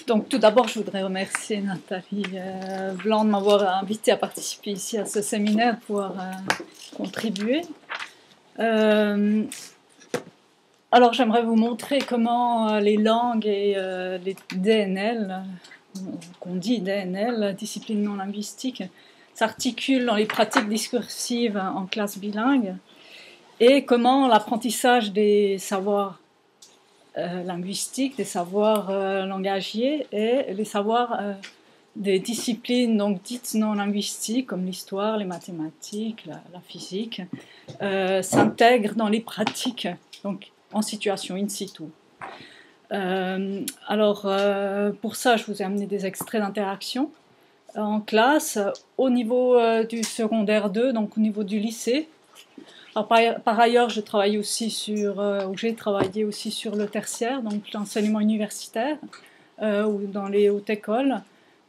Donc tout d'abord, je voudrais remercier Nathalie Blanc de m'avoir invité à participer ici à ce séminaire pour contribuer. Alors j'aimerais vous montrer comment les langues et les DNL, qu'on dit DNL, discipline non linguistique, s'articulent dans les pratiques discursives en classe bilingue et comment l'apprentissage des savoirs linguistiques, des savoirs langagiers et les savoirs des disciplines donc dites non linguistiques comme l'histoire, les mathématiques, la physique, s'intègrent dans les pratiques donc en situation in situ. Pour ça, je vous ai amené des extraits d'interaction en classe au niveau du secondaire 2, donc au niveau du lycée. Alors, par ailleurs, j'ai travaillé aussi sur le tertiaire, donc l'enseignement universitaire, ou dans les hautes écoles,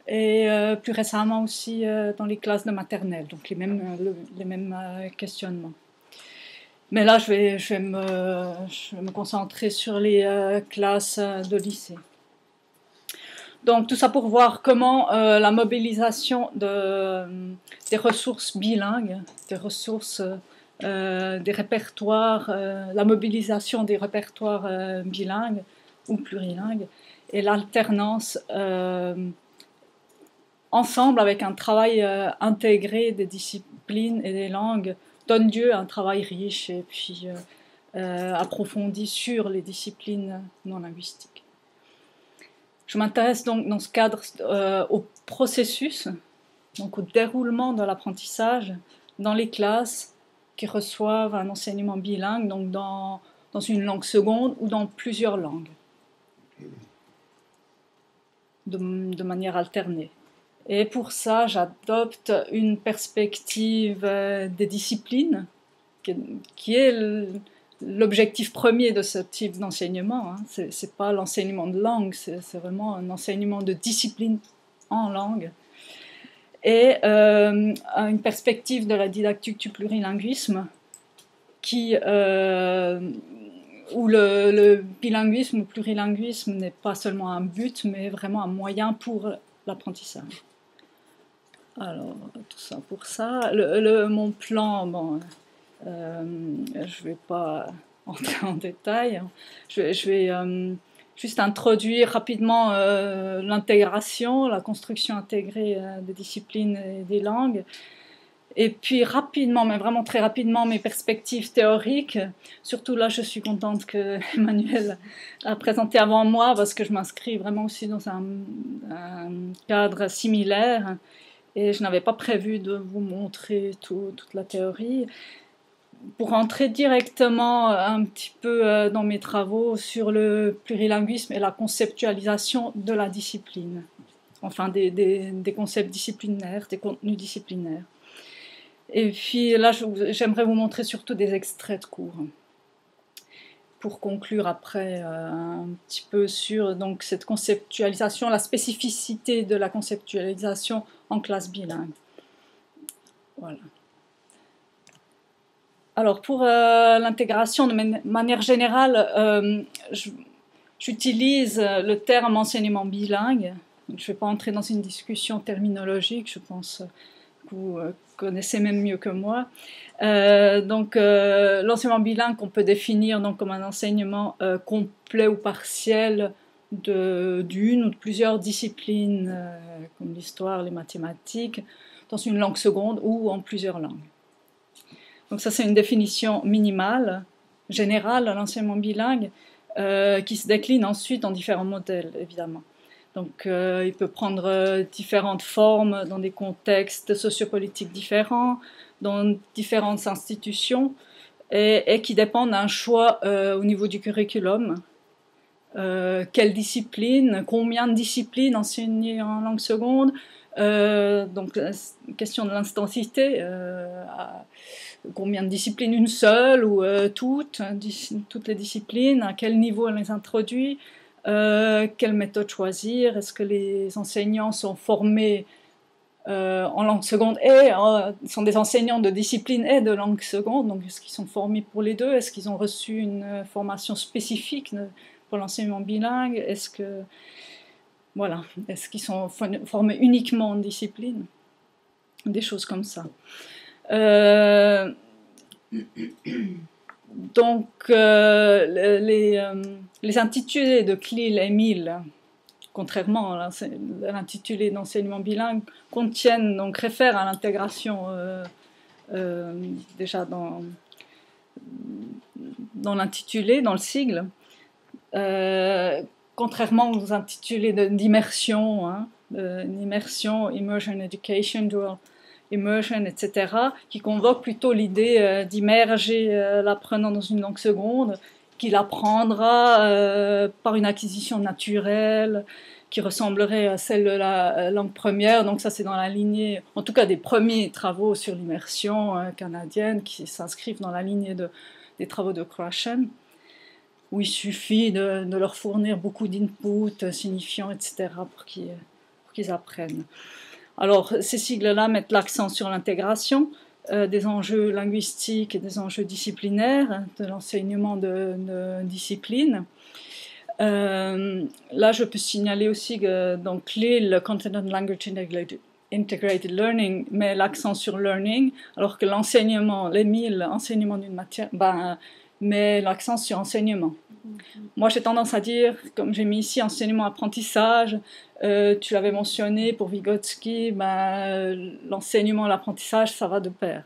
et plus récemment aussi dans les classes de maternelle, donc les mêmes questionnements. Mais là, je vais me concentrer sur les classes de lycée. Donc tout ça pour voir comment la mobilisation des ressources bilingues, des ressources des répertoires, la mobilisation des répertoires bilingues ou plurilingues et l'alternance ensemble avec un travail intégré des disciplines et des langues donne lieu à un travail riche et puis approfondi sur les disciplines non linguistiques. Je m'intéresse donc dans ce cadre au processus, donc au déroulement de l'apprentissage dans les classes qui reçoivent un enseignement bilingue, donc dans une langue seconde ou dans plusieurs langues, de manière alternée. Et pour ça, j'adopte une perspective des disciplines, qui est l'objectif premier de ce type d'enseignement. Ce n'est pas l'enseignement de langue, c'est vraiment un enseignement de discipline en langue. Et une perspective de la didactique du plurilinguisme où le bilinguisme ou plurilinguisme n'est pas seulement un but, mais vraiment un moyen pour l'apprentissage. Alors, tout ça pour ça. Mon plan, bon, je ne vais pas entrer en détail. Je vais juste introduire rapidement l'intégration, la construction intégrée des disciplines et des langues. Et puis rapidement, mais vraiment très rapidement, mes perspectives théoriques. Surtout là, je suis contente que Emmanuel a présenté avant moi, parce que je m'inscris vraiment aussi dans un cadre similaire. Et je n'avais pas prévu de vous montrer toute la théorie. Pour entrer directement un petit peu dans mes travaux sur le plurilinguisme et la conceptualisation de la discipline. Enfin, des concepts disciplinaires, des contenus disciplinaires. Et puis là, j'aimerais vous montrer surtout des extraits de cours. Pour conclure après un petit peu sur donc, cette conceptualisation, la spécificité de la conceptualisation en classe bilingue. Voilà. Alors pour l'intégration de manière générale, j'utilise le terme enseignement bilingue. Je ne vais pas entrer dans une discussion terminologique, je pense que vous connaissez même mieux que moi. L'enseignement bilingue qu'on peut définir donc, comme un enseignement complet ou partiel d'une ou de plusieurs disciplines comme l'histoire, les mathématiques, dans une langue seconde ou en plusieurs langues. Donc ça c'est une définition minimale, générale à l'enseignement bilingue qui se décline ensuite en différents modèles évidemment. Donc il peut prendre différentes formes dans des contextes sociopolitiques différents, dans différentes institutions et qui dépendent d'un choix au niveau du curriculum. Quelle discipline, combien de disciplines enseigner en langue seconde, donc question de l'intensité, combien de disciplines, une seule ou toutes les disciplines, à quel niveau elle les introduit, quelle méthode choisir, est-ce que les enseignants sont formés en langue seconde et sont des enseignants de discipline et de langue seconde, donc est-ce qu'ils sont formés pour les deux, est-ce qu'ils ont reçu une formation spécifique pour l'enseignement bilingue, est-ce que voilà, est-ce qu'ils sont formés uniquement en discipline? Des choses comme ça. Donc, les intitulés de CLIL et MIL, contrairement à l'intitulé d'enseignement bilingue, contiennent, donc réfèrent à l'intégration déjà dans l'intitulé, dans le sigle, contrairement aux intitulés d'immersion, hein, immersion, immersion education, dual immersion, etc., qui convoquent plutôt l'idée d'immerger l'apprenant dans une langue seconde, qu'il apprendra par une acquisition naturelle, qui ressemblerait à celle de la langue première. Donc ça, c'est dans la lignée, en tout cas des premiers travaux sur l'immersion canadienne, qui s'inscrivent dans la lignée des travaux de Krashen, où il suffit de leur fournir beaucoup d'inputs signifiants, etc., pour qu'ils apprennent. Alors, ces sigles-là mettent l'accent sur l'intégration des enjeux linguistiques et des enjeux disciplinaires, de l'enseignement de disciplines. Là, je peux signaler aussi que dans CLIL, le Content and Language Integrated Learning met l'accent sur learning, alors que l'enseignement, l'EMIL, l'enseignement d'une matière, met l'accent sur enseignement. Moi, j'ai tendance à dire, comme j'ai mis ici, enseignement-apprentissage, tu l'avais mentionné pour Vygotsky, l'enseignement et l'apprentissage, ça va de pair.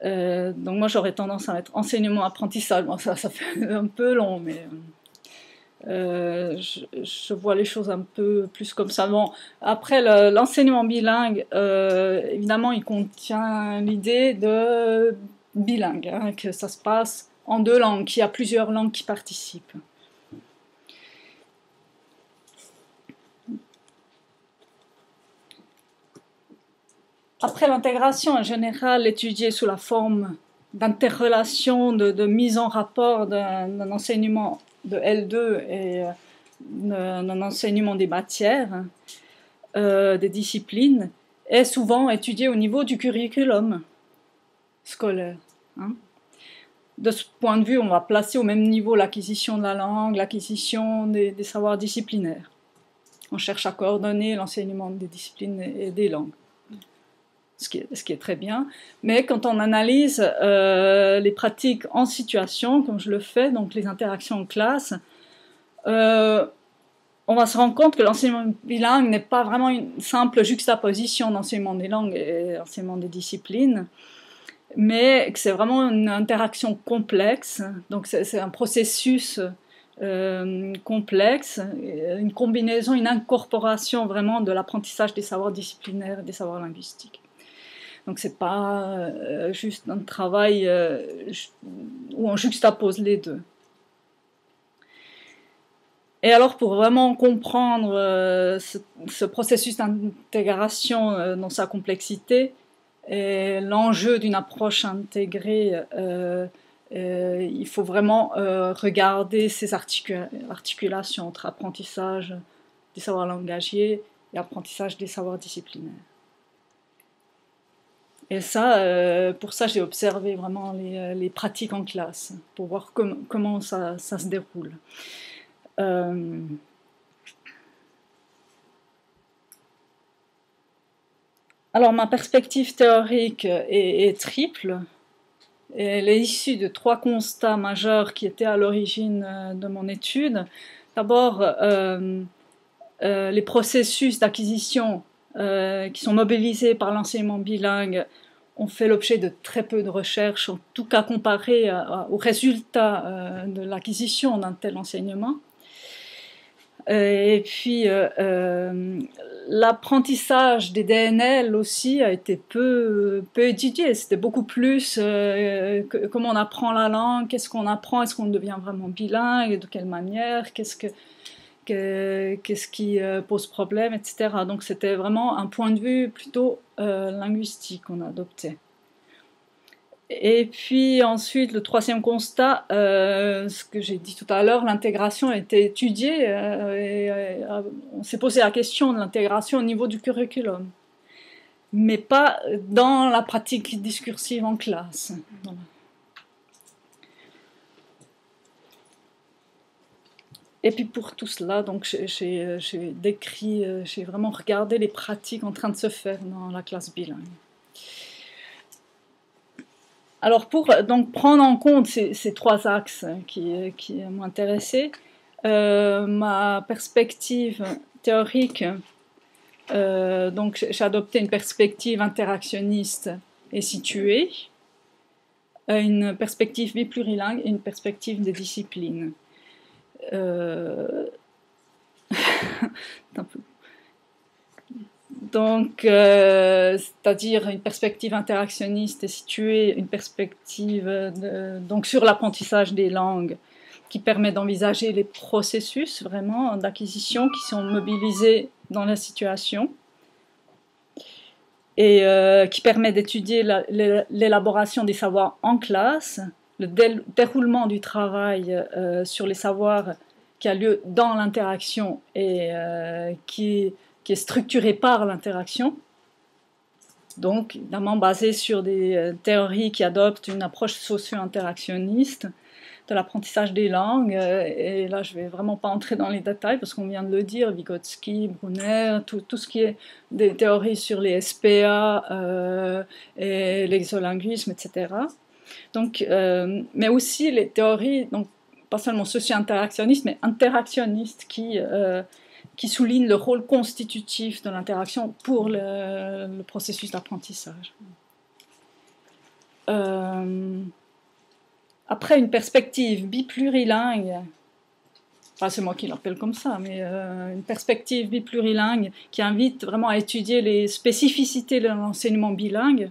Donc moi, j'aurais tendance à mettre enseignement-apprentissage. Bon, ça fait un peu long, mais je vois les choses un peu plus comme ça. Bon, après, l'enseignement bilingue, évidemment, il contient l'idée de bilingue, hein, que ça se passe en deux langues, qu'il y a plusieurs langues qui participent. Après l'intégration, en général, étudiée sous la forme d'interrelation, de mise en rapport d'un enseignement de L2 et d'un enseignement des matières, des disciplines, est souvent étudiée au niveau du curriculum scolaire. Hein. De ce point de vue, on va placer au même niveau l'acquisition de la langue, l'acquisition des savoirs disciplinaires. On cherche à coordonner l'enseignement des disciplines et des langues. Ce qui est très bien, mais quand on analyse les pratiques en situation, comme je le fais, donc les interactions en classe, on va se rendre compte que l'enseignement bilingue n'est pas vraiment une simple juxtaposition d'enseignement des langues et d'enseignement des disciplines, mais que c'est vraiment une interaction complexe, donc c'est un processus complexe, une combinaison, une incorporation vraiment de l'apprentissage des savoirs disciplinaires et des savoirs linguistiques. Donc c'est pas juste un travail où on juxtapose les deux. Et alors pour vraiment comprendre ce processus d'intégration dans sa complexité et l'enjeu d'une approche intégrée, il faut vraiment regarder ces articulations entre apprentissage des savoirs langagiers et apprentissage des savoirs disciplinaires. Et ça, pour ça, j'ai observé vraiment les pratiques en classe, pour voir comment ça se déroule. Alors, ma perspective théorique est triple. Elle est issue de trois constats majeurs qui étaient à l'origine de mon étude. D'abord, les processus d'acquisition qui sont mobilisés par l'enseignement bilingue ont fait l'objet de très peu de recherches, en tout cas comparé aux résultats de l'acquisition d'un tel enseignement. Et puis, l'apprentissage des DNL aussi a été peu étudié. C'était beaucoup plus comment on apprend la langue, qu'est-ce qu'on apprend, est-ce qu'on devient vraiment bilingue, de quelle manière, qu'est-ce qui pose problème, etc. Donc c'était vraiment un point de vue plutôt linguistique qu'on a adopté. Et puis ensuite, le troisième constat, ce que j'ai dit tout à l'heure, l'intégration a été étudiée on s'est posé la question de l'intégration au niveau du curriculum, mais pas dans la pratique discursive en classe. Voilà. Et puis pour tout cela, donc j'ai décrit, j'ai vraiment regardé les pratiques en train de se faire dans la classe bilingue. Alors pour donc prendre en compte ces trois axes qui m'ont intéressé, ma perspective théorique, donc j'ai adopté une perspective interactionniste et située, une perspective biplurilingue et une perspective des disciplines. Donc, c'est-à-dire une perspective interactionniste et située, une perspective donc sur l'apprentissage des langues qui permet d'envisager les processus vraiment d'acquisition qui sont mobilisés dans la situation et qui permet d'étudier l'élaboration des savoirs en classe, le déroulement du travail sur les savoirs qui a lieu dans l'interaction et qui est structuré par l'interaction, donc évidemment basé sur des théories qui adoptent une approche socio-interactionniste de l'apprentissage des langues, et là je ne vais vraiment pas entrer dans les détails parce qu'on vient de le dire, Vygotsky, Brunner, tout ce qui est des théories sur les SPA et l'exolinguisme, etc. Donc, mais aussi les théories, donc, pas seulement socio-interactionnistes, mais interactionnistes qui soulignent le rôle constitutif de l'interaction pour le processus d'apprentissage. Après, une perspective biplurilingue, enfin c'est moi qui l'appelle comme ça, mais une perspective biplurilingue qui invite vraiment à étudier les spécificités de l'enseignement bilingue,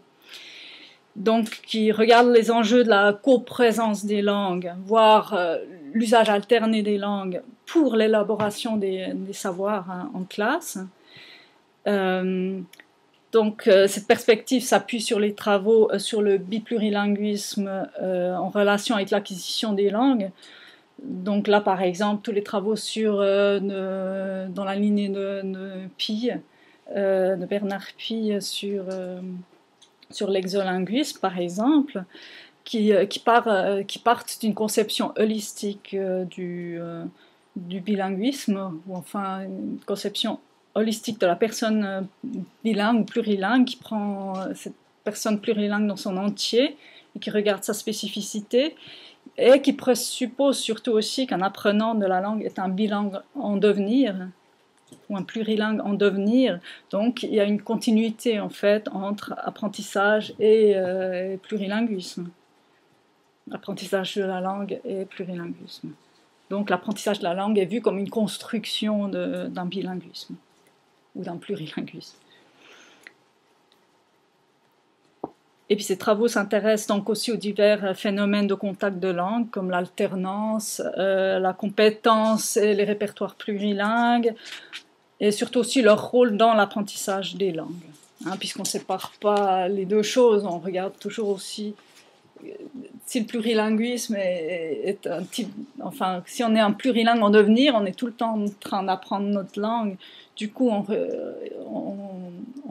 donc qui regarde les enjeux de la coprésence des langues, voire l'usage alterné des langues pour l'élaboration des savoirs en classe. Donc cette perspective s'appuie sur les travaux sur le biplurilinguisme en relation avec l'acquisition des langues. Donc là, par exemple, tous les travaux sur, dans la lignée de Pille, de Bernard Pille sur l'exolinguisme, par exemple, qui partent d'une conception holistique du bilinguisme, ou enfin une conception holistique de la personne bilingue ou plurilingue, qui prend cette personne plurilingue dans son entier et qui regarde sa spécificité, et qui présuppose surtout aussi qu'un apprenant de la langue est un bilingue en devenir, ou un plurilingue en devenir. Donc il y a une continuité en fait entre apprentissage et plurilinguisme. Apprentissage de la langue et plurilinguisme. Donc l'apprentissage de la langue est vu comme une construction d'un bilinguisme ou d'un plurilinguisme. Et puis ces travaux s'intéressent donc aussi aux divers phénomènes de contact de langue, comme l'alternance, la compétence et les répertoires plurilingues, et surtout aussi leur rôle dans l'apprentissage des langues. Hein, puisqu'on ne sépare pas les deux choses, on regarde toujours aussi si le plurilinguisme est un type, enfin, si on est un plurilingue en devenir, on est tout le temps en train d'apprendre notre langue. Du coup, on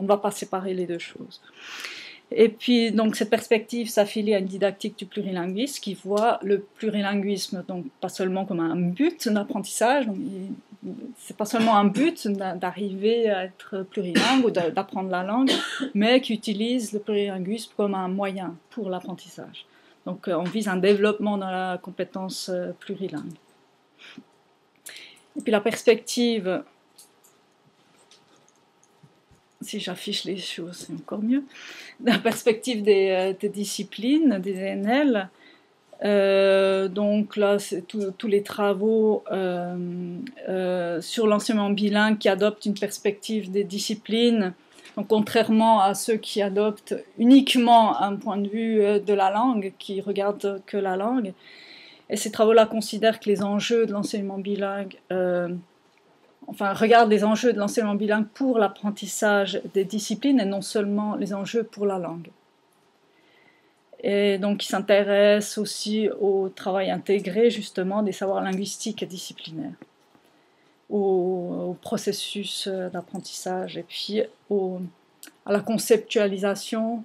ne va pas séparer les deux choses. Et puis, donc, cette perspective s'affilie à une didactique du plurilinguisme qui voit le plurilinguisme, donc, pas seulement comme un but d'apprentissage, c'est pas seulement un but d'arriver à être plurilingue ou d'apprendre la langue, mais qui utilise le plurilinguisme comme un moyen pour l'apprentissage. Donc, on vise un développement dans la compétence plurilingue. Et puis, la perspective, si j'affiche les choses, c'est encore mieux. La perspective des disciplines, des ENL, donc là, c'est tous les travaux sur l'enseignement bilingue qui adoptent une perspective des disciplines, donc contrairement à ceux qui adoptent uniquement un point de vue de la langue, qui regardent que la langue. Et ces travaux-là considèrent que les enjeux de l'enseignement bilingue regarde les enjeux de l'enseignement bilingue pour l'apprentissage des disciplines et non seulement les enjeux pour la langue. Et donc, il s'intéresse aussi au travail intégré, justement, des savoirs linguistiques et disciplinaires, au processus d'apprentissage et puis à la conceptualisation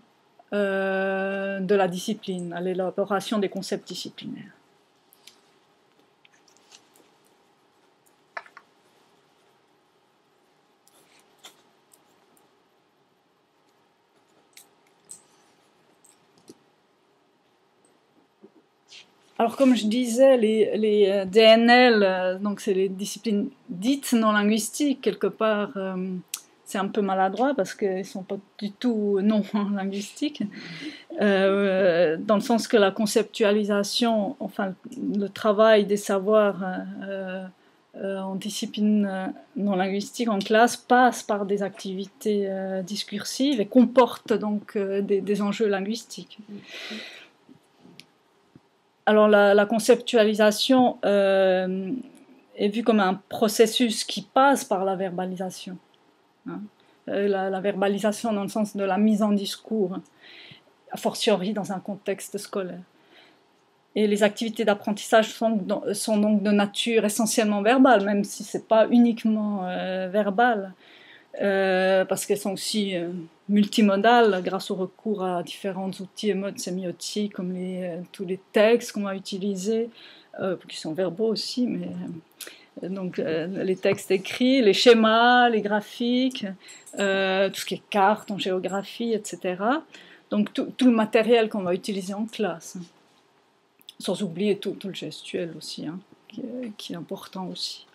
de la discipline, à l'élaboration des concepts disciplinaires. Alors, comme je disais, les DNL, donc c'est les disciplines dites non linguistiques, quelque part, c'est un peu maladroit parce qu'ils ne sont pas du tout non linguistiques, dans le sens que la conceptualisation, enfin le travail des savoirs en discipline non linguistique en classe passe par des activités discursives et comporte donc des enjeux linguistiques. Alors la conceptualisation est vue comme un processus qui passe par la verbalisation. Hein. La verbalisation dans le sens de la mise en discours, a fortiori dans un contexte scolaire. Et les activités d'apprentissage sont donc de nature essentiellement verbale, même si ce n'est pas uniquement verbal, parce qu'elles sont aussi multimodales grâce au recours à différents outils et modes sémiotiques comme tous les textes qu'on va utiliser, qui sont verbaux aussi, mais donc les textes écrits, les schémas, les graphiques, tout ce qui est cartes en géographie, etc. Donc tout le matériel qu'on va utiliser en classe, sans oublier tout le gestuel aussi, hein, qui est important aussi.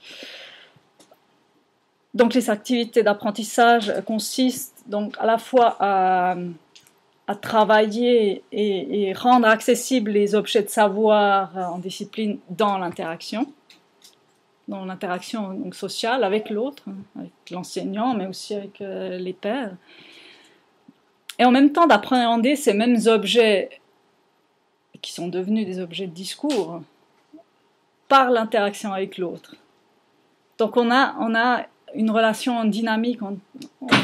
Donc les activités d'apprentissage consistent donc à la fois à travailler et rendre accessibles les objets de savoir en discipline dans l'interaction donc sociale avec l'autre, avec l'enseignant, mais aussi avec les pairs. Et en même temps d'appréhender ces mêmes objets qui sont devenus des objets de discours par l'interaction avec l'autre. Donc on a une relation dynamique en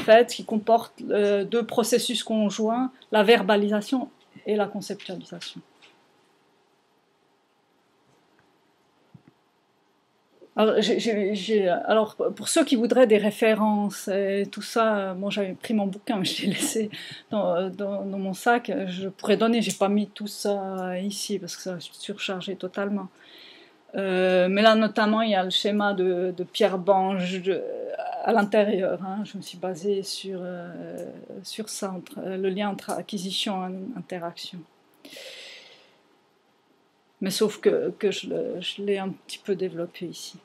fait qui comporte deux processus conjoints, la verbalisation et la conceptualisation. Alors, pour ceux qui voudraient des références et tout ça, moi j'avais pris mon bouquin, mais je l'ai laissé dans mon sac. Je pourrais donner, j'ai pas mis tout ça ici parce que ça va surcharger totalement. Mais là, notamment, il y a le schéma de Pierre Bange à l'intérieur. Hein. Je me suis basée sur ça, le lien entre acquisition et interaction. Mais sauf que je l'ai un petit peu développé ici.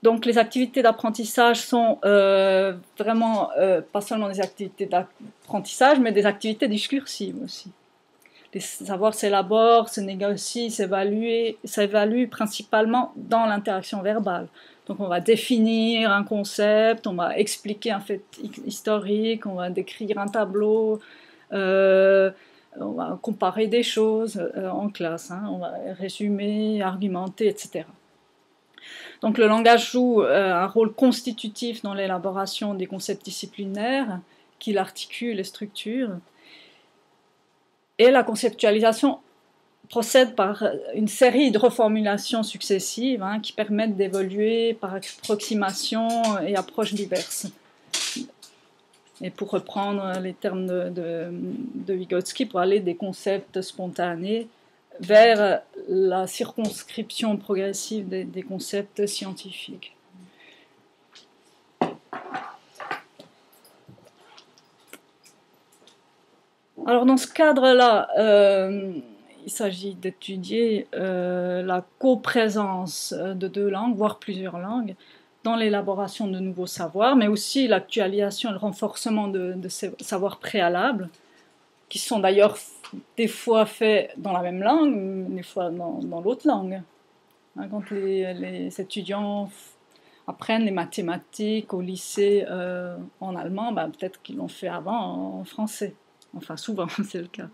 Donc les activités d'apprentissage sont vraiment pas seulement des activités d'apprentissage, mais des activités discursives aussi. Les savoirs s'élaborent, se négocient, s'évaluent principalement dans l'interaction verbale. Donc on va définir un concept, on va expliquer un fait historique, on va décrire un tableau, on va comparer des choses en classe, hein, on va résumer, argumenter, etc. Donc le langage joue un rôle constitutif dans l'élaboration des concepts disciplinaires, qu'il articule et structure. Et la conceptualisation procède par une série de reformulations successives hein, qui permettent d'évoluer par approximation et approches diverses. Et pour reprendre les termes de Vygotsky, pour aller des concepts spontanés vers la circonscription progressive des concepts scientifiques. Alors dans ce cadre-là, il s'agit d'étudier la coprésence de deux langues, voire plusieurs langues, dans l'élaboration de nouveaux savoirs, mais aussi l'actualisation et le renforcement de ces savoirs préalables, qui sont d'ailleurs des fois faits dans la même langue, des fois dans l'autre langue. Quand les étudiants apprennent les mathématiques au lycée en allemand, peut-être qu'ils l'ont fait avant en français. Enfin, souvent, c'est le cas.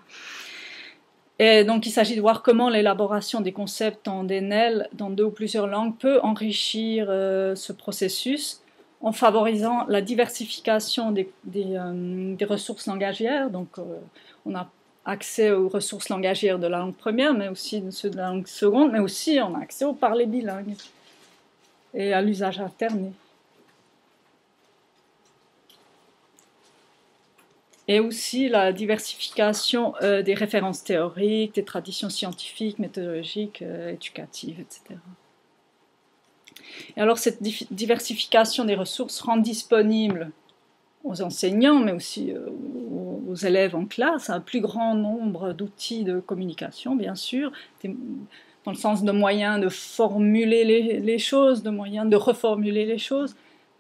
Et donc, il s'agit de voir comment l'élaboration des concepts en DNL dans deux ou plusieurs langues peut enrichir ce processus en favorisant la diversification des ressources langagières. Donc, on a accès aux ressources langagières de la langue première, mais aussi de ceux de la langue seconde, mais aussi on a accès au parler bilingue et à l'usage alterné. Et aussi la diversification des références théoriques, des traditions scientifiques, méthodologiques, éducatives, etc. Et alors cette diversification des ressources rend disponible aux enseignants, mais aussi aux élèves en classe, un plus grand nombre d'outils de communication, bien sûr, dans le sens de moyens de formuler les choses, de moyens de reformuler les choses.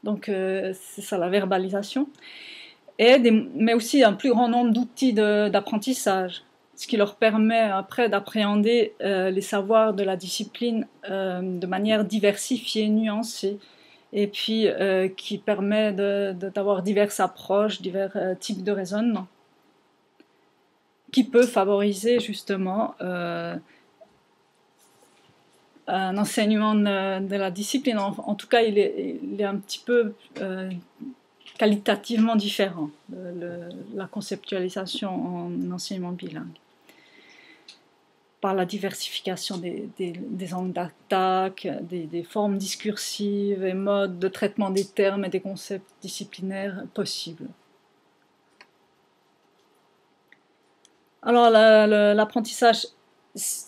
Donc c'est ça la verbalisation. Mais aussi un plus grand nombre d'outils d'apprentissage, ce qui leur permet après d'appréhender les savoirs de la discipline de manière diversifiée, nuancée, et puis qui permet d'avoir diverses approches, divers types de raisonnement, qui peut favoriser justement un enseignement de la discipline. En tout cas, il est un petit peu qualitativement différent de la conceptualisation en enseignement bilingue. Par la diversification des angles d'attaque, des formes discursives et modes de traitement des termes et des concepts disciplinaires possibles. Alors l'apprentissage,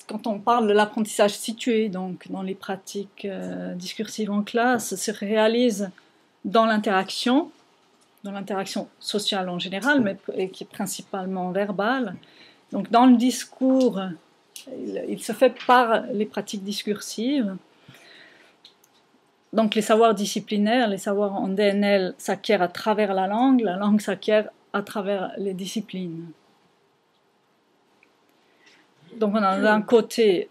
quand on parle de l'apprentissage situé donc dans les pratiques discursives en classe, se réalise dans l'interaction sociale en général, mais qui est principalement verbale. Donc dans le discours, il se fait par les pratiques discursives. Donc les savoirs disciplinaires, les savoirs en DNL s'acquièrent à travers la langue s'acquiert à travers les disciplines. Donc on a d'un côté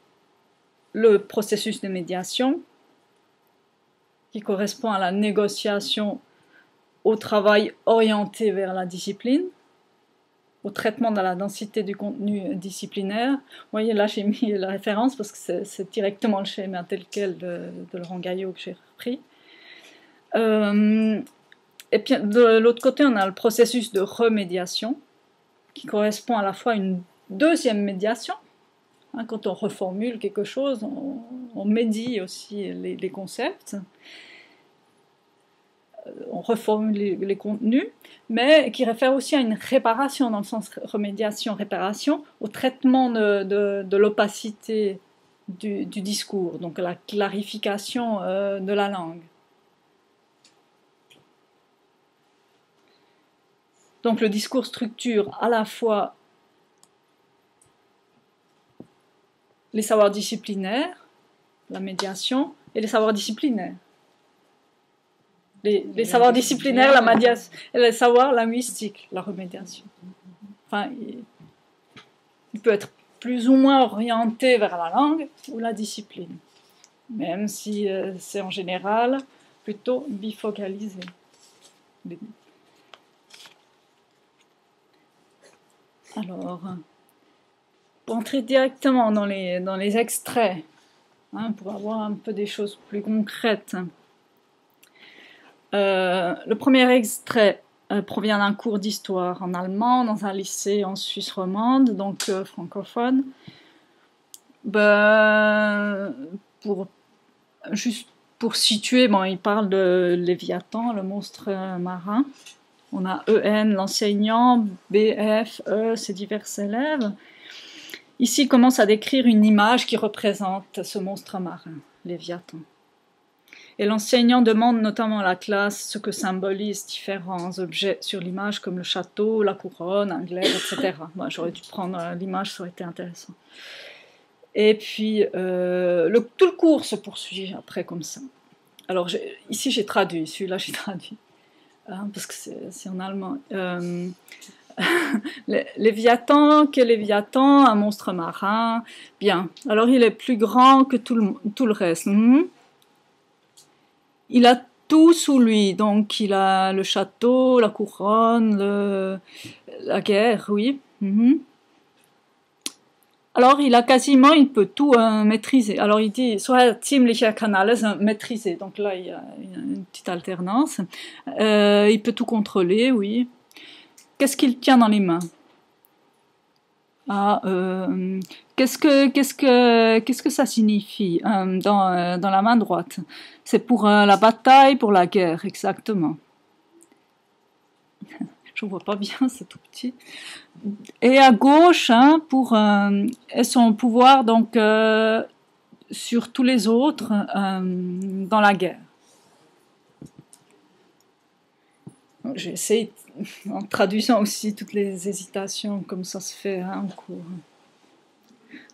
le processus de médiation qui correspond à la négociation, au travail orienté vers la discipline, au traitement de la densité du contenu disciplinaire. Vous voyez, là j'ai mis la référence parce que c'est directement le schéma tel quel de Laurent Gaillot que j'ai repris. Et puis de l'autre côté, on a le processus de remédiation qui correspond à la fois à une deuxième médiation. Quand on reformule quelque chose, on médie aussi les concepts. On reformule les contenus, mais qui réfère aussi à une réparation, dans le sens remédiation-réparation, au traitement de l'opacité du discours, donc la clarification de la langue. Donc le discours structure à la fois les savoirs disciplinaires, la médiation, et les savoirs disciplinaires. Les savoirs disciplinaires, la médiation, et les savoirs linguistiques, la remédiation. Enfin, il peut être plus ou moins orienté vers la langue ou la discipline, même si c'est en général plutôt bifocalisé. Alors, pour entrer directement dans les extraits, pour avoir un peu des choses plus concrètes. Le premier extrait provient d'un cours d'histoire en allemand dans un lycée en Suisse romande, donc francophone. Juste pour situer, il parle de Léviathan, le monstre marin. On a EN, l'enseignant, BF, E, ses divers élèves. Ici, il commence à décrire une image qui représente ce monstre marin, Léviathan. Et l'enseignant demande notamment à la classe ce que symbolisent différents objets sur l'image, comme le château, la couronne, un glaive, etc. J'aurais dû prendre l'image, ça aurait été intéressant. Et puis, tout le cours se poursuit après comme ça. Alors, ici, j'ai traduit, celui-là, j'ai traduit, parce que c'est en allemand. Léviathan, qu'est Léviathan, un monstre marin. Bien, alors il est plus grand que tout le reste. Il a tout sous lui, donc il a le château, la couronne, la guerre, oui. Alors il peut tout maîtriser. Alors il dit, soit ziemlicher kann alles maîtriser, donc là il y a une petite alternance. Il peut tout contrôler, oui. Qu'est-ce qu'il tient dans les mains? Qu'est-ce que ça signifie dans la main droite? C'est pour la bataille, pour la guerre, exactement. Je ne vois pas bien, c'est tout petit. Et à gauche, pour son pouvoir donc sur tous les autres dans la guerre. J'essaie en traduisant aussi toutes les hésitations comme ça se fait en cours.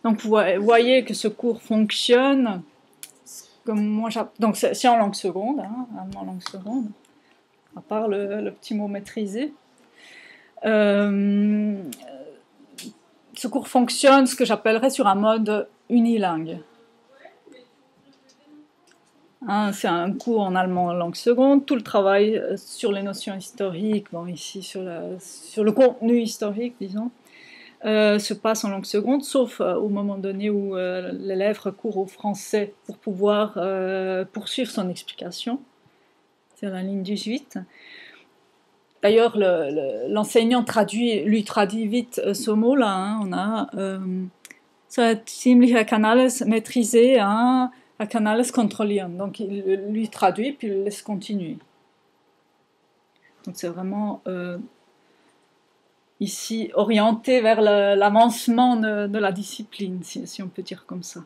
Donc vous voyez que ce cours fonctionne comme moi. Donc c'est en langue seconde, hein, allemand langue seconde, à part le petit mot maîtrisé. Ce cours fonctionne ce que j'appellerais sur un mode unilingue. Hein, c'est un cours en allemand langue seconde. Tout le travail sur les notions historiques, bon ici sur le contenu historique, disons, se passe en langue seconde, sauf au moment donné où l'élève recourt au français pour pouvoir poursuivre son explication. C'est la ligne 18. D'ailleurs, l'enseignant lui traduit vite ce mot-là. Hein. On a ziemlich, er kann alles maîtriser, hein, er kann alles kontrollieren. Donc il lui traduit puis il le laisse continuer. Donc c'est vraiment ici orienté vers l'avancement de la discipline, si on peut dire comme ça.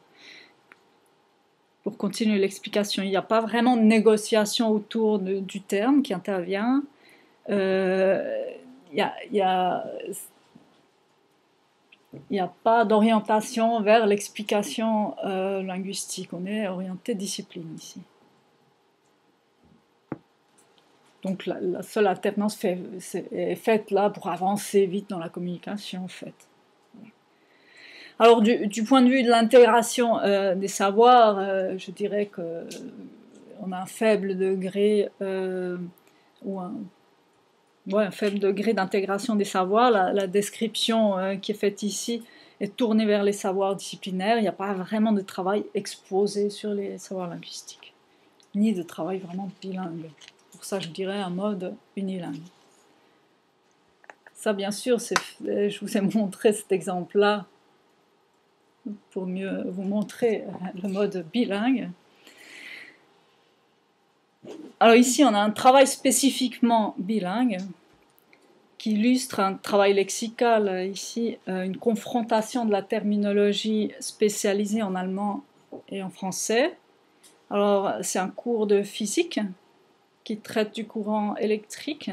Pour continuer l'explication, il n'y a pas vraiment de négociation autour du terme qui intervient. Il n'y a pas d'orientation vers l'explication linguistique. On est orienté discipline ici. Donc la seule alternance est faite là pour avancer vite dans la communication, en fait. Alors du point de vue de l'intégration des savoirs, je dirais qu'on a un faible degré ou un faible degré d'intégration des savoirs. La description qui est faite ici est tournée vers les savoirs disciplinaires. Il n'y a pas vraiment de travail exposé sur les savoirs linguistiques, ni de travail vraiment bilingue. Pour ça, je dirais un mode unilingue. Ça, bien sûr, je vous ai montré cet exemple-là pour mieux vous montrer le mode bilingue. Alors ici, on a un travail spécifiquement bilingue qui illustre un travail lexical, ici, une confrontation de la terminologie spécialisée en allemand et en français. Alors, c'est un cours de physique qui traite du courant électrique.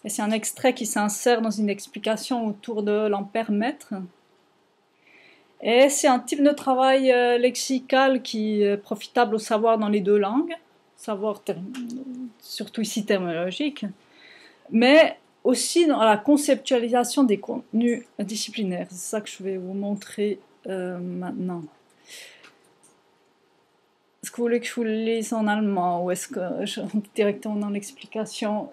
Et c'est un extrait qui s'insère dans une explication autour de l'ampère-mètre. Et c'est un type de travail lexical qui est profitable au savoir dans les deux langues, savoir surtout ici terminologique, mais aussi dans la conceptualisation des contenus disciplinaires. C'est ça que je vais vous montrer maintenant. Est-ce que vous voulez que je vous le lise en allemand ou est-ce que je rentre directement dans l'explication?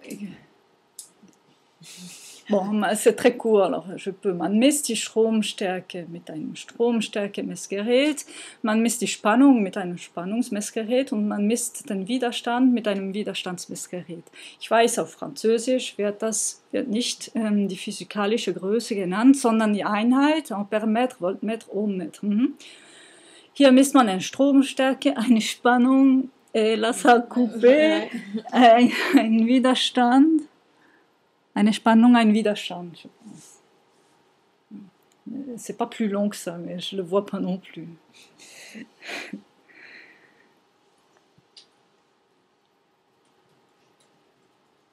Bon, c'est très court, alors je peux. Man misst die Stromstärke mit einem Stromstärkemessgerät, man misst die Spannung mit einem Spannungsmessgerät und man misst den Widerstand mit einem Widerstandsmessgerät. Ich weiß, auf Französisch wird nicht die physikalische Größe genannt, sondern die Einheit, Ampermètre, Voltmètre, Ohmmètre. Hier misst man eine Stromstärke, eine Spannung, la ça coupé, einen Widerstand. Eine Spannung, ein Widerstand, je pense. C'est pas plus long que ça, mais je le vois pas non plus.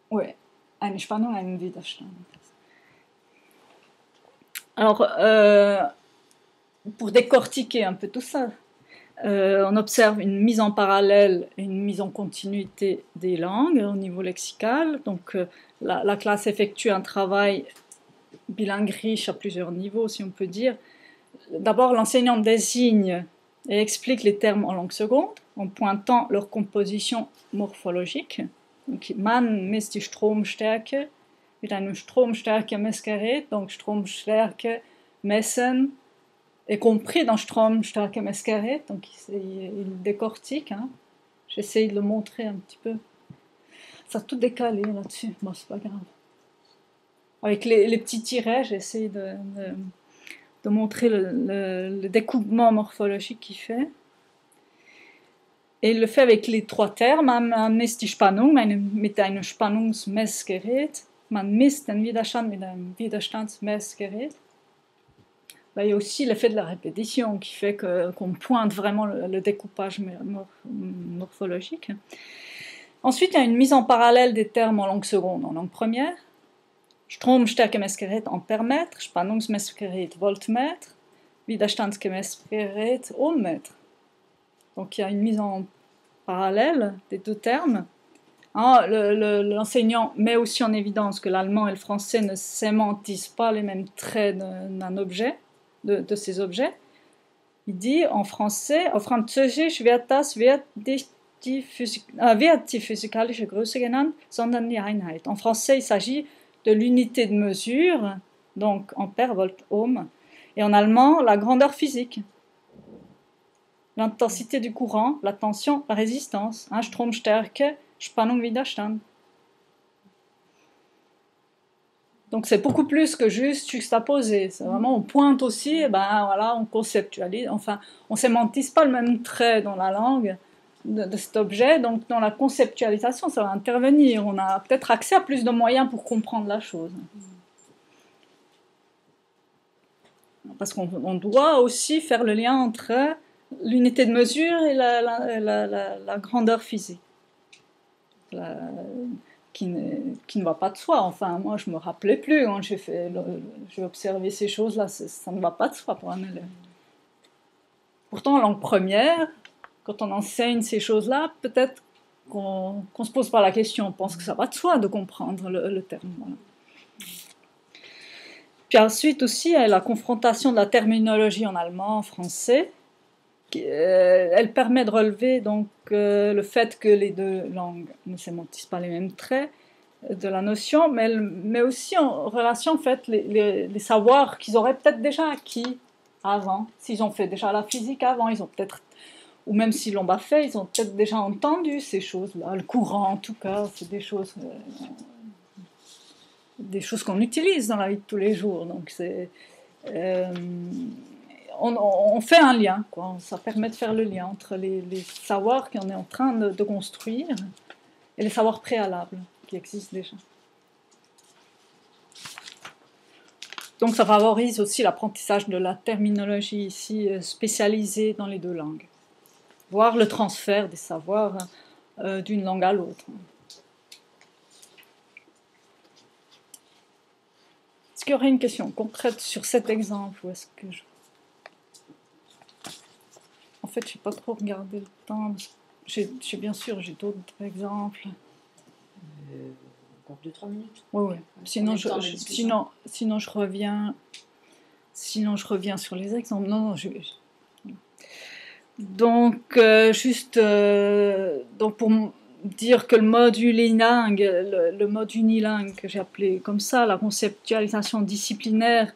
Ouais, eine Spannung, ein Widerstand. Alors, pour décortiquer un peu tout ça, on observe une mise en parallèle et une mise en continuité des langues au niveau lexical. Donc, la classe effectue un travail bilingue riche à plusieurs niveaux, si on peut dire. D'abord, l'enseignant désigne et explique les termes en langue seconde en pointant leur composition morphologique. Donc, man misst die Stromstärke mit einem Stromstärkemessgerät, donc Stromstärke messen est compris dans Stromstärkemessgerät, donc il décortique. Hein. J'essaye de le montrer un petit peu. Ça a tout décalé là-dessus, bon, c'est pas grave. Avec les petits tirets, j'essaie de montrer le découpement morphologique qu'il fait. Et il le fait avec les trois termes. Man misst die Spannung mit einem Spannungsmessgerät. Man misst den Widerstand mit einem Widerstandsmessgerät. Là, il y a aussi l'effet de la répétition qui fait qu'on pointe vraiment le découpage morphologique. Ensuite, il y a une mise en parallèle des termes en langue seconde, en langue première. Stromstärkemessgerät, Ampermètre, Spannungsmessgerät, Voltmètre. widerstandsgemäß ommettre. Donc il y a une mise en parallèle des deux termes. L'enseignant met aussi en évidence que l'allemand et le français ne sémantisent pas les mêmes traits d'un objet, de ces objets. Il dit en français, auf Französisch wird die physikalische Größe genannt, sondern die Einheit. En français, il s'agit de l'unité de mesure, donc ampère, volt, ohm, et en allemand, la grandeur physique, l'intensité du courant, la tension, la résistance, Stromstärke, Spannung, Widerstand. Donc c'est beaucoup plus que juste juxtaposer. C'est vraiment, on pointe aussi, et ben voilà, on conceptualise. Enfin, on ne sémantise pas le même trait dans la langue de cet objet. Donc dans la conceptualisation, ça va intervenir. On a peut-être accès à plus de moyens pour comprendre la chose. Parce qu'on doit aussi faire le lien entre l'unité de mesure et la grandeur physique. Qui ne va pas de soi. Enfin, moi, je ne me rappelais plus quand j'ai observé ces choses-là. Ça ne va pas de soi pour un élève. Pourtant, en langue première, quand on enseigne ces choses-là, peut-être qu'on ne se pose pas la question. On pense que ça va de soi de comprendre le terme. Voilà. Puis ensuite aussi, il y a la confrontation de la terminologie en allemand, en français. Elle permet de relever donc le fait que les deux langues ne sémantisent pas les mêmes traits de la notion, mais elle met aussi en relation en fait les savoirs qu'ils auraient peut-être déjà acquis avant. S'ils ont fait déjà la physique avant, ils ont peut-être, ou même s'ils l'ont pas fait, ils ont peut-être déjà entendu ces choses-là. Le courant, en tout cas, c'est des choses qu'on utilise dans la vie de tous les jours. Donc c'est on fait un lien, quoi. Ça permet de faire le lien entre les savoirs qu'on est en train de construire et les savoirs préalables qui existent déjà. Donc ça favorise aussi l'apprentissage de la terminologie ici spécialisée dans les deux langues, voire le transfert des savoirs d'une langue à l'autre. Est-ce qu'il y aurait une question concrète sur cet exemple ou est-ce que En fait, je n'ai pas trop regardé le temps. Bien sûr, j'ai d'autres exemples. Encore 2-3 minutes. Oui. Sinon, je reviens. Sinon, je reviens sur les exemples. Non, Donc, donc pour dire que le mode unilingue, le mode unilingue que j'ai appelé comme ça, la conceptualisation disciplinaire,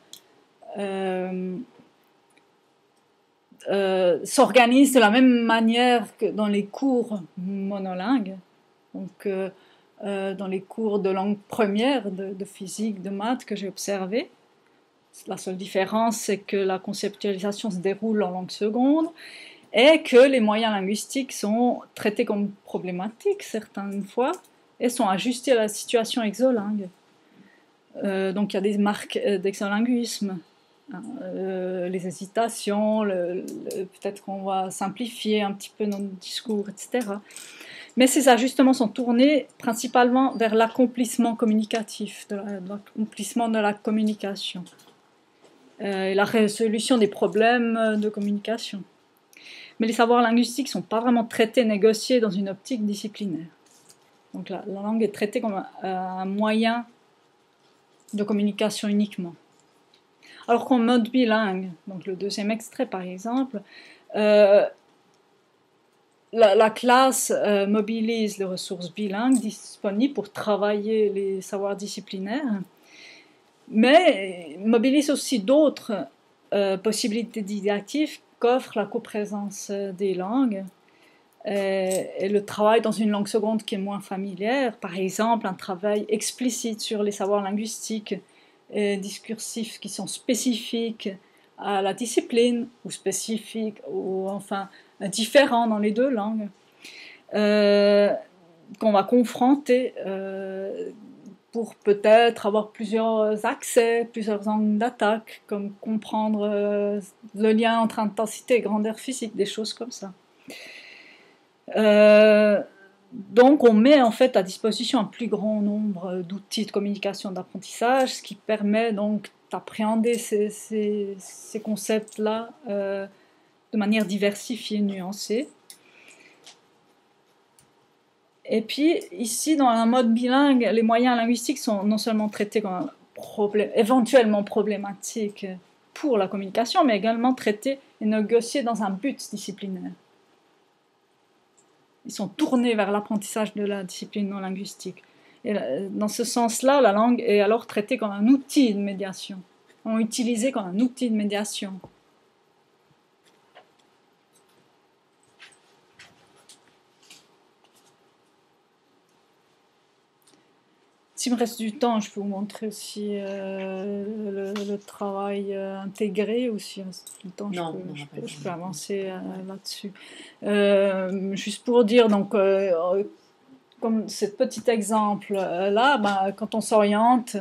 s'organise de la même manière que dans les cours monolingues, donc dans les cours de langue première, de physique, de maths que j'ai observé. La seule différence, c'est que la conceptualisation se déroule en langue seconde et que les moyens linguistiques sont traités comme problématiques certaines fois et sont ajustés à la situation exolingue. Donc il y a des marques d'exolinguisme. Les hésitations, peut-être qu'on va simplifier un petit peu notre discours, etc. Mais ces ajustements sont tournés principalement vers l'accomplissement communicatif, l'accomplissement de la communication et la résolution des problèmes de communication. Mais les savoirs linguistiques ne sont pas vraiment traités, négociés dans une optique disciplinaire. Donc la langue est traitée comme un moyen de communication uniquement. Alors qu'en mode bilingue, donc le deuxième extrait par exemple, la classe mobilise les ressources bilingues disponibles pour travailler les savoirs disciplinaires, mais mobilise aussi d'autres possibilités didactiques qu'offre la coprésence des langues et le travail dans une langue seconde qui est moins familière, par exemple un travail explicite sur les savoirs linguistiques discursifs qui sont spécifiques à la discipline ou spécifiques ou enfin différents dans les deux langues qu'on va confronter pour peut-être avoir plusieurs accès, plusieurs angles d'attaque, comme comprendre le lien entre intensité et grandeur physique, des choses comme ça. Donc on met en fait à disposition un plus grand nombre d'outils de communication d'apprentissage, ce qui permet donc d'appréhender ces concepts-là de manière diversifiée, nuancée. Et puis, ici, dans un mode bilingue, les moyens linguistiques sont non seulement traités comme éventuellement problématiques pour la communication, mais également traités et négociés dans un but disciplinaire. Ils sont tournés vers l'apprentissage de la discipline non linguistique. Et dans ce sens-là, la langue est alors traitée comme un outil de médiation, utilisée comme un outil de médiation. S'il me reste du temps, je peux vous montrer aussi le travail intégré, ou s'il reste tout le temps, je peux avancer là-dessus. Juste pour dire, donc, comme ce petit exemple-là, ben, quand on s'oriente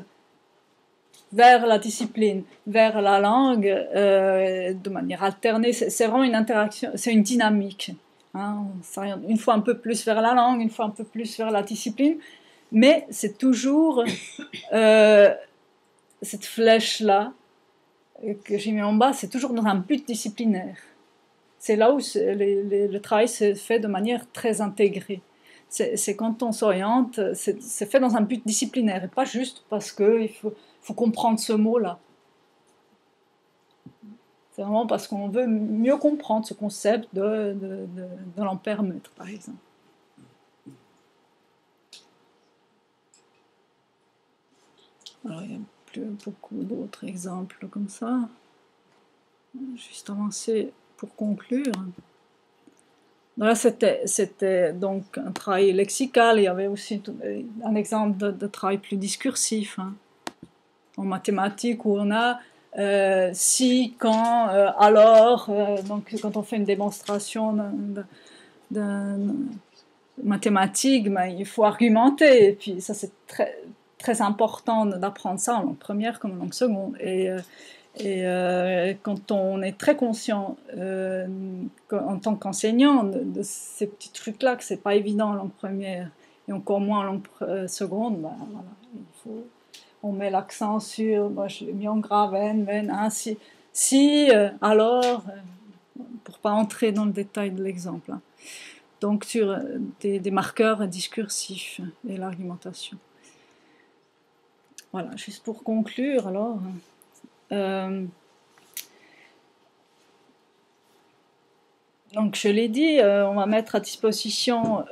vers la discipline, vers la langue, de manière alternée, c'est vraiment une interaction, c'est une dynamique. Hein, on s'oriente une fois un peu plus vers la langue, une fois un peu plus vers la discipline, mais c'est toujours cette flèche-là que j'ai mis en bas, c'est toujours dans un but disciplinaire. C'est là où le travail se fait de manière très intégrée. C'est quand on s'oriente, c'est fait dans un but disciplinaire, et pas juste parce qu'il faut comprendre ce mot-là. C'est vraiment parce qu'on veut mieux comprendre ce concept de l'ampère-mètre, par exemple. Alors, il y a beaucoup d'autres exemples comme ça. Juste avancer pour conclure. Là, c'était donc un travail lexical. Il y avait aussi un exemple de travail plus discursif. Hein. En mathématiques, où on a si, quand, alors. Donc, quand on fait une démonstration de mathématiques, ben, il faut argumenter. Et puis, ça, c'est très important d'apprendre ça en langue première comme en langue seconde. Et quand on est très conscient en tant qu'enseignant de ces petits trucs-là, que c'est pas évident en langue première et encore moins en langue seconde, ben, voilà, on met l'accent sur, ben, je l'ai mis en gras, hein, si alors, pour pas entrer dans le détail de l'exemple. Hein. Donc sur des marqueurs discursifs et l'argumentation. Voilà, juste pour conclure, alors, donc je l'ai dit, on va mettre à disposition,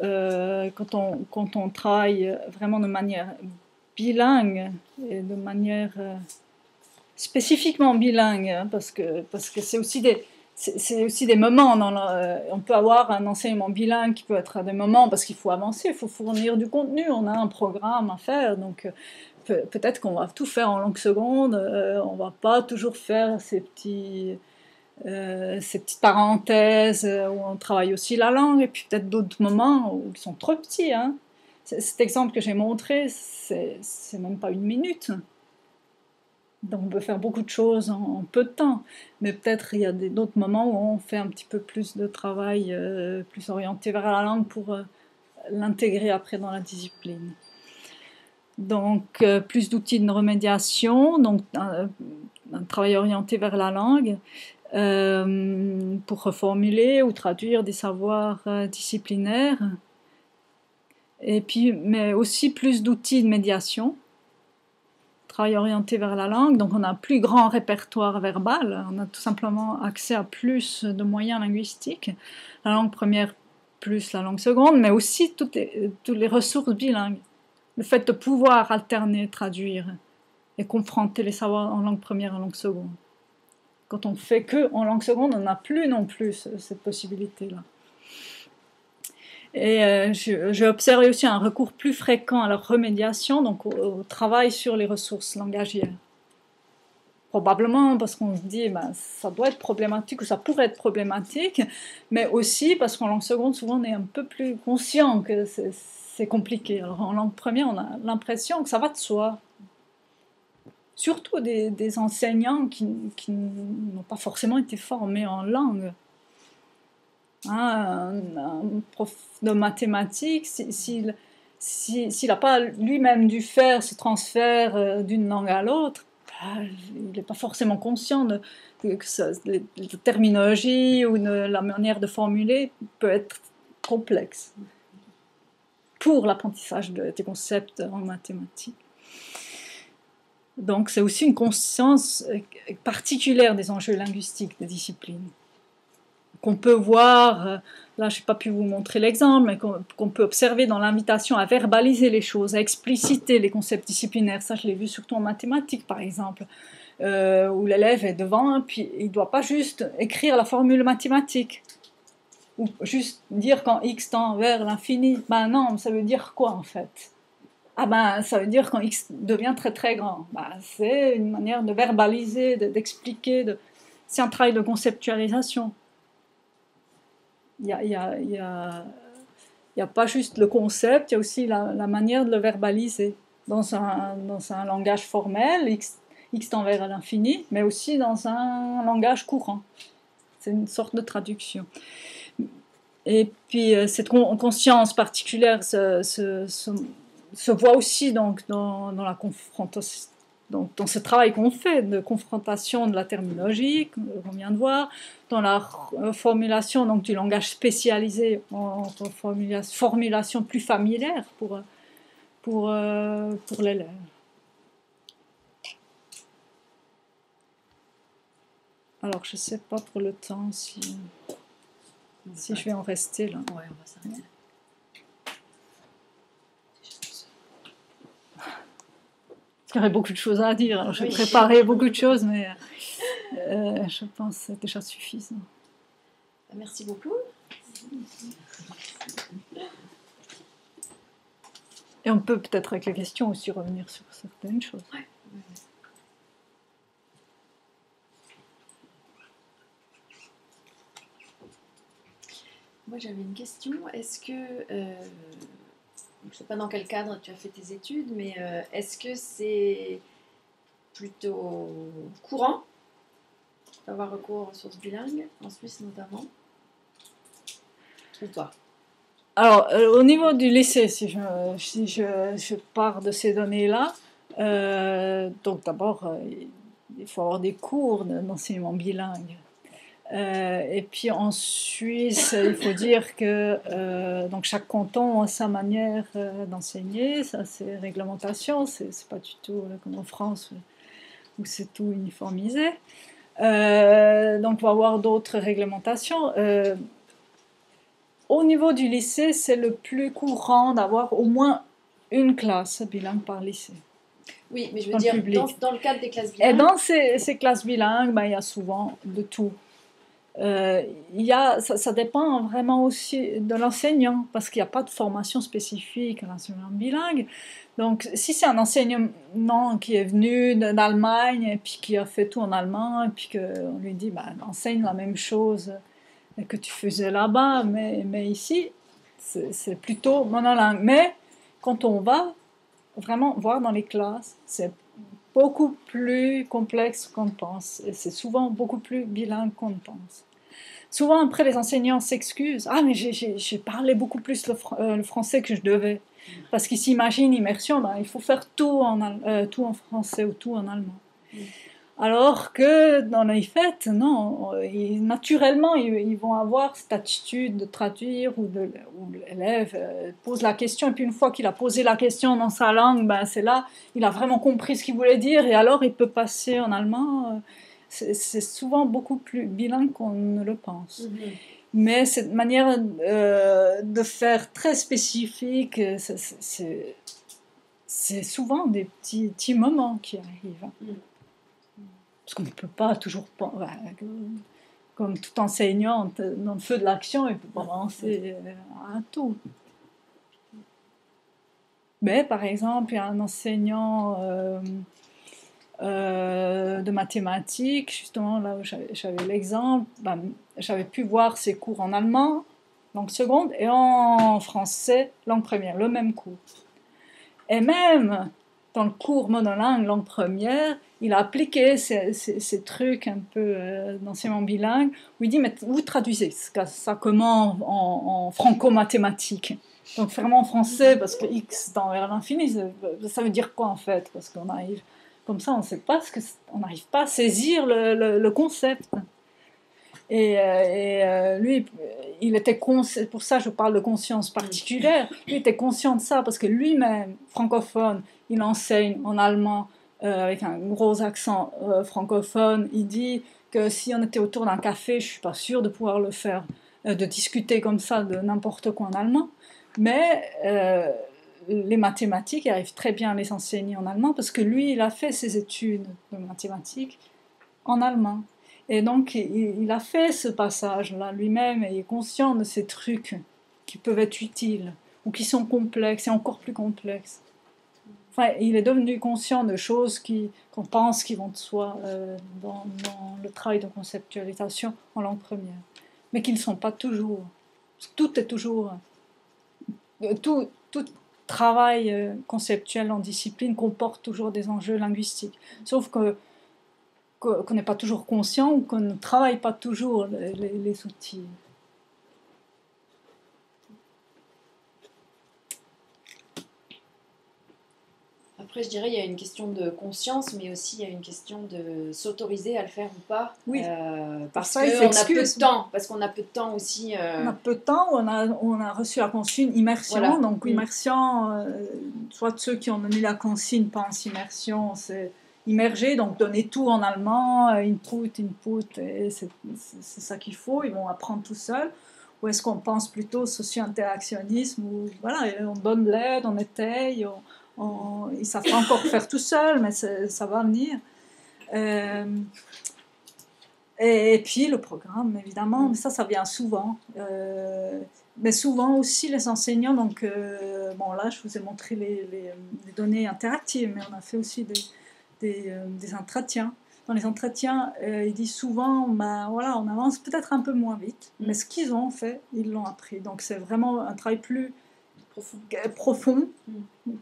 quand on travaille vraiment de manière bilingue, et de manière spécifiquement bilingue, hein, parce que c'est aussi des moments, on peut avoir un enseignement bilingue qui peut être à des moments, parce qu'il faut avancer, il faut fournir du contenu, on a un programme à faire, donc peut-être qu'on va tout faire en langue seconde, on va pas toujours faire ces petites parenthèses où on travaille aussi la langue, et puis peut-être d'autres moments où ils sont trop petits. Hein. Cet exemple que j'ai montré, c'est même pas 1 minute. Donc on peut faire beaucoup de choses en peu de temps, mais peut-être il y a d'autres moments où on fait un petit peu plus de travail, plus orienté vers la langue pour l'intégrer après dans la discipline. Donc plus d'outils de remédiation, donc un travail orienté vers la langue, pour reformuler ou traduire des savoirs disciplinaires, et puis, mais aussi plus d'outils de médiation, travail orienté vers la langue, donc on a un plus grand répertoire verbal, on a tout simplement accès à plus de moyens linguistiques, la langue première plus la langue seconde, mais aussi toutes les ressources bilingues, le fait de pouvoir alterner, traduire et confronter les savoirs en langue première et en langue seconde. Quand on fait que en langue seconde, on n'a plus non plus cette possibilité-là. Et j'ai observé aussi un recours plus fréquent à la remédiation, donc au travail sur les ressources langagières. Probablement parce qu'on se dit ben, ça doit être problématique ou ça pourrait être problématique, mais aussi parce qu'en langue seconde, souvent on est un peu plus conscient que c'est compliqué. Alors en langue première, on a l'impression que ça va de soi. Surtout des enseignants qui n'ont pas forcément été formés en langue. Hein, un prof de mathématiques, s'il n'a pas lui-même dû faire ce transfert d'une langue à l'autre, il n'est pas forcément conscient que la terminologie ou la manière de formuler peut être complexe pour l'apprentissage des concepts en mathématiques. Donc c'est aussi une conscience particulière des enjeux linguistiques des disciplines, qu'on peut voir, là je n'ai pas pu vous montrer l'exemple, mais qu'on peut observer dans l'invitation à verbaliser les choses, à expliciter les concepts disciplinaires. Ça je l'ai vu surtout en mathématiques par exemple, où l'élève est devant, puis il ne doit pas juste écrire la formule mathématique, ou juste dire quand x tend vers l'infini. Ben non, ça veut dire quoi en fait? Ah ben, ça veut dire quand x devient très très grand. Ben, c'est une manière de verbaliser, d'expliquer. C'est un travail de conceptualisation. Il n'y a pas juste le concept, il y a aussi la manière de le verbaliser. Dans un langage formel, x tend vers l'infini, mais aussi dans un langage courant. C'est une sorte de traduction. Et puis cette conscience particulière se voit aussi donc, dans la confrontation, donc, dans ce travail qu'on fait de confrontation de la terminologie, qu'on vient de voir, dans la formulation donc, du langage spécialisé en formulation plus familière pour l'élève. Alors je ne sais pas pour le temps si je vais en rester là. Ouais, on va s'arrêter. Il y aurait beaucoup de choses à dire. Alors, j'ai préparé beaucoup de choses, mais je pense que c'est déjà suffisant. Merci beaucoup. Et on peut peut-être avec les questions aussi revenir sur certaines choses. Ouais. Moi, j'avais une question. Est-ce que, je ne sais pas dans quel cadre tu as fait tes études, mais est-ce que c'est plutôt courant d'avoir recours aux sources bilingues, en Suisse notamment, ou pas? Alors, au niveau du lycée, si je pars de ces données-là, donc d'abord, il faut avoir des cours d'enseignement bilingue. Et puis en Suisse, il faut dire que donc chaque canton a sa manière d'enseigner, ça c'est réglementation, c'est pas du tout comme en France où c'est tout uniformisé. Donc on va avoir d'autres réglementations. Au niveau du lycée, c'est le plus courant d'avoir au moins une classe bilingue par lycée. Oui, mais je veux dire, dans le cadre des classes bilingues... Et dans ces classes bilingues, ben, il y a souvent de tout. Ça dépend vraiment aussi de l'enseignant, parce qu'il n'y a pas de formation spécifique à l'enseignement bilingue. Donc, si c'est un enseignant qui est venu d'Allemagne et puis qui a fait tout en allemand, et puis qu'on lui dit, bah, enseigne la même chose que tu faisais là-bas, mais ici, c'est plutôt monolingue. Mais quand on va vraiment voir dans les classes, c'est beaucoup plus complexe qu'on pense, et c'est souvent beaucoup plus bilingue qu'on pense. Souvent, après, les enseignants s'excusent. « Ah, mais j'ai parlé beaucoup plus le français que je devais. » Parce qu'ils s'imaginent immersion, ben, il faut faire tout en français ou tout en allemand. Alors que dans les faits, non, naturellement, ils vont avoir cette attitude de traduire où l'élève pose la question, et puis une fois qu'il a posé la question dans sa langue, ben, c'est là, il a vraiment compris ce qu'il voulait dire, et alors il peut passer en allemand. C'est souvent beaucoup plus bilingue qu'on ne le pense. Mais cette manière de faire très spécifique, c'est souvent des petits moments qui arrivent. Parce qu'on ne peut pas toujours... Comme tout enseignant, dans le feu de l'action, il ne peut pas penser à tout. Mais par exemple, il y a un enseignant... de mathématiques, justement là où j'avais l'exemple, ben, j'avais pu voir ses cours en allemand, langue seconde, et en français, langue première, le même cours. Et même dans le cours monolingue, langue première, il a appliqué ces trucs un peu d'enseignement bilingue, où il dit, mais vous traduisez ça comment en franco-mathématiques? Donc vraiment en français, parce que X tend vers l'infini, ça veut dire quoi en fait? Parce qu'on arrive... comme ça, on sait pas on n'arrive pas à saisir le concept. Et lui, il était conscient, pour ça je parle de conscience particulière, lui était conscient de ça, parce que lui-même, francophone, il enseigne en allemand avec un gros accent francophone, il dit que si on était autour d'un café, je ne suis pas sûre de pouvoir le faire, de discuter comme ça de n'importe quoi en allemand, mais les mathématiques, il arrive très bien à les enseigner en allemand, parce que lui, il a fait ses études de mathématiques en allemand. Et donc, il a fait ce passage-là lui-même et il est conscient de ces trucs qui peuvent être utiles ou qui sont complexes et encore plus complexes. Enfin, il est devenu conscient de choses qu'on pense qui vont de soi dans le travail de conceptualisation en langue première, mais qui ne sont pas toujours. Tout est toujours... Tout travail conceptuel en discipline comporte toujours des enjeux linguistiques. Sauf qu'on n'est pas toujours conscient ou qu'on ne travaille pas toujours les outils. Après, je dirais il y a une question de conscience, mais aussi il y a une question de s'autoriser à le faire ou pas. Oui. Parce qu'on a peu de temps. Parce qu'on a peu de temps aussi. On a peu de temps, on a reçu la consigne immersion. Voilà. Donc immersion, soit ceux qui ont donné la consigne pensent immersion, c'est immerger, donc donner tout en allemand, input, et c'est ça qu'il faut, ils vont apprendre tout seuls. Ou est-ce qu'on pense plutôt socio-interactionnisme, où voilà, on donne l'aide, on étaye, ils ne savent pas encore faire tout seuls, mais ça va venir. Et puis le programme, évidemment, mais ça vient souvent. Mais souvent aussi les enseignants, donc bon là je vous ai montré les données interactives, mais on a fait aussi des entretiens. Dans les entretiens, ils disent souvent, ben voilà, on avance peut-être un peu moins vite, mais ce qu'ils ont fait, ils l'ont appris. Donc c'est vraiment un travail plus profond,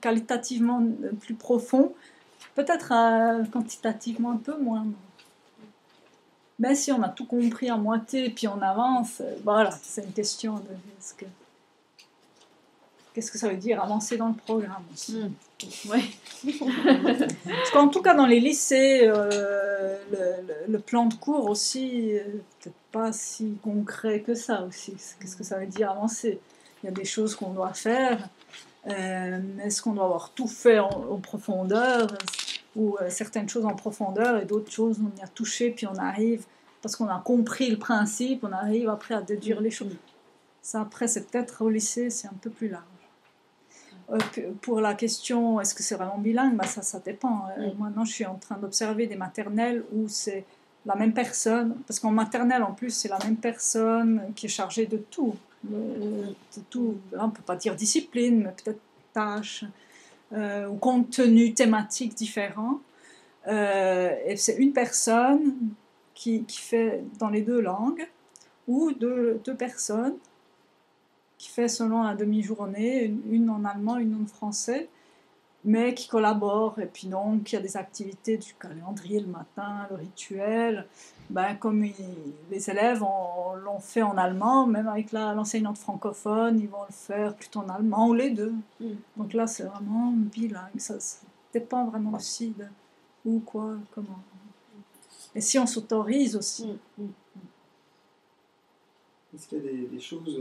qualitativement plus profond, peut-être quantitativement un peu moins. Mais si on a tout compris à moitié et puis on avance, voilà, c'est une question de qu'est-ce que ça veut dire avancer dans le programme aussi. Ouais. Parce qu'en tout cas dans les lycées, le plan de cours aussi, peut-être pas si concret que ça aussi. Qu'est-ce que ça veut dire avancer? Il y a des choses qu'on doit faire. Est-ce qu'on doit avoir tout fait en profondeur ou certaines choses en profondeur et d'autres choses on y a touché puis on arrive parce qu'on a compris le principe, on arrive après à déduire les choses. Ça après c'est peut-être au lycée c'est un peu plus large. Pour la question est-ce que c'est vraiment bilingue, bah ça dépend. Maintenant je suis en train d'observer des maternelles où c'est la même personne, parce qu'en maternelle en plus c'est la même personne qui est chargée de tout. Tout, on ne peut pas dire discipline, mais peut-être tâches ou contenu thématique différent. Et c'est une personne qui fait dans les deux langues, ou deux personnes qui fait selon la demi-journée, une en allemand, une en français, mais qui collaborent. Et puis donc, il y a des activités du calendrier le matin, le rituel. Ben, comme les élèves l'ont fait en allemand, même avec l'enseignante francophone, ils vont le faire plutôt en allemand, ou les deux. Donc là, c'est vraiment bilingue. Ça dépend vraiment aussi de où, quoi, comment. Et si on s'autorise aussi. Est-ce qu'il y a des choses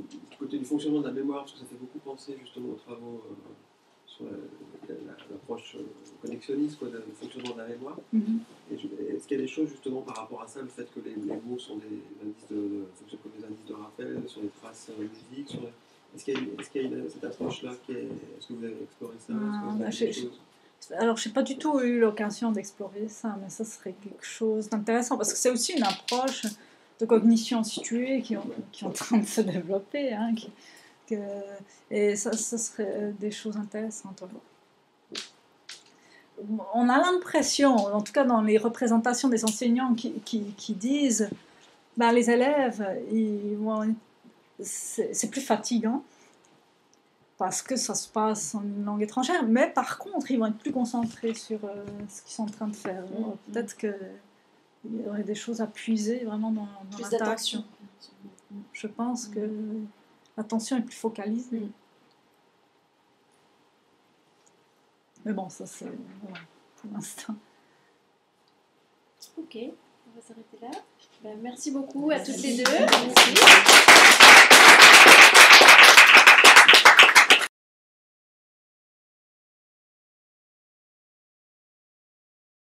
du côté du fonctionnement de la mémoire, parce que ça fait beaucoup penser justement aux travaux sur l'approche connextionniste du fonctionnement de la mémoire. Est-ce qu'il y a des choses justement par rapport à ça, le fait que les mots sont des indices fonctionnent comme des indices de rappel, sur les traces musiques, est-ce qu'il y a cette approche-là est-ce que vous avez exploré ça? Alors, je n'ai pas du tout eu l'occasion d'explorer ça, mais ça serait quelque chose d'intéressant, parce que c'est aussi une approche de cognition située qui est en train de se développer, hein, et ça serait des choses intéressantes. On a l'impression, en tout cas dans les représentations des enseignants qui disent ben, les élèves, c'est plus fatigant parce que ça se passe en une langue étrangère, mais par contre ils vont être plus concentrés sur ce qu'ils sont en train de faire. Peut-être qu'il y aurait des choses à puiser vraiment dans l'interaction. Je pense que l'attention est plus focalisée. Mais bon, ça c'est... Voilà. pour l'instant. Ok, on va s'arrêter là. Ben, merci beaucoup à toutes les deux. Merci.